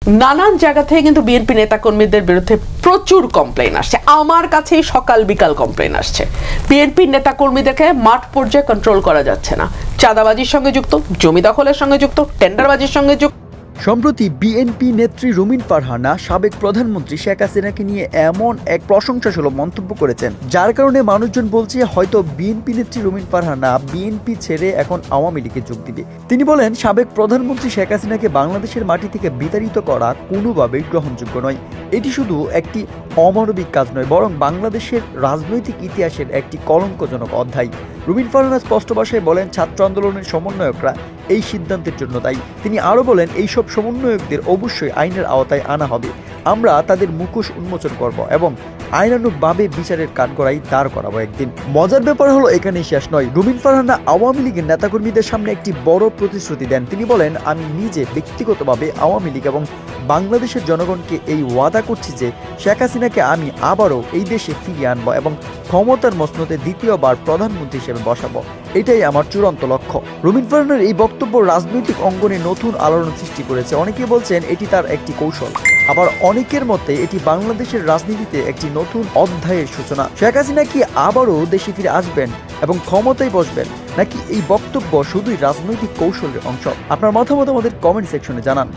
নানান জায়গা থেকে কিন্তু বিএনপি নেতাকর্মীদের বিরুদ্ধে প্রচুর কমপ্লেইন আসছে। আমার কাছেই সকাল বিকাল কমপ্লেইন আসছে। বিএনপি নেতাকর্মীদেরকে মাঠ পর্যায়ে কন্ট্রোল করা যাচ্ছে না। চাঁদাবাজির সঙ্গে যুক্ত, জমি দখলের সঙ্গে যুক্ত, টেন্ডারবাজির সঙ্গে যুক্ত। সম্প্রতি বিএনপি নেত্রী রুমিন ফারহানা সাবেক প্রধানমন্ত্রী শেখ হাসিনাকে নিয়ে এমন এক প্রশংসাসূলভ মন্তব্য করেছেন, যার কারণে মানুষজন বলছে হয়তো বিএনপি নেত্রী রুমিন ফারহানা বিএনপি ছেড়ে এখন আওয়ামী লীগে যোগ দিবে। তিনি বলেন, সাবেক প্রধানমন্ত্রী শেখ হাসিনাকে বাংলাদেশের মাটি থেকে বিতাড়িত করা কোনোভাবেই গ্রহণযোগ্য নয়। এটি শুধু একটি অমানবিক কাজ নয়, বরং বাংলাদেশের রাজনৈতিক ইতিহাসের একটি কলঙ্কজনক অধ্যায়। রুমিন ফারহানা স্পষ্ট ভাষায় বলেন, ছাত্র আন্দোলনের সমন্বয়করা এই সিদ্ধান্তের জন্য দায়ী। তিনি আরও বলেন, এইসব সমন্বয়কদের অবশ্যই আইনের আওতায় আনা হবে। আমরা তাদের মুখোশ উন্মোচন করব এবং আইনানুগভাবে বিচারের কাঠগড়ায় দাঁড় করাবো একদিন। মজার ব্যাপার হলো এখানেই শেষ নয়। রুমিন ফারহানা আওয়ামী লীগের নেতাকর্মীদের সামনে একটি বড় প্রতিশ্রুতি দেন। তিনি বলেন, আমি নিজে ব্যক্তিগতভাবে আওয়ামী লীগ এবং বাংলাদেশের জনগণকে এই ওয়াদা করছি যে শেখ হাসিনাকে আমি আবারও এই দেশে ফিরিয়ে আনবো এবং ক্ষমতার মসনদে দ্বিতীয়বার প্রধানমন্ত্রী হিসেবে বসাবো। এটাই আমার চূড়ান্ত লক্ষ্য। রুমিন ফারহানার এই বক্তব্য রাজনৈতিক অঙ্গনে নতুন আলোড়ন সৃষ্টি করেছে। অনেকে বলছেন এটি তার একটি কৌশল, আবার অনেকের মতে এটি বাংলাদেশের রাজনীতিতে একটি নতুন অধ্যায়ের সূচনা। শেখ হাসিনা কি আবারও দেশে ফিরে আসবেন এবং ক্ষমতায় বসবেন, নাকি এই বক্তব্য শুধুই রাজনৈতিক কৌশলের অংশ? আপনার মতামত আমাদের কমেন্ট সেকশনে জানান।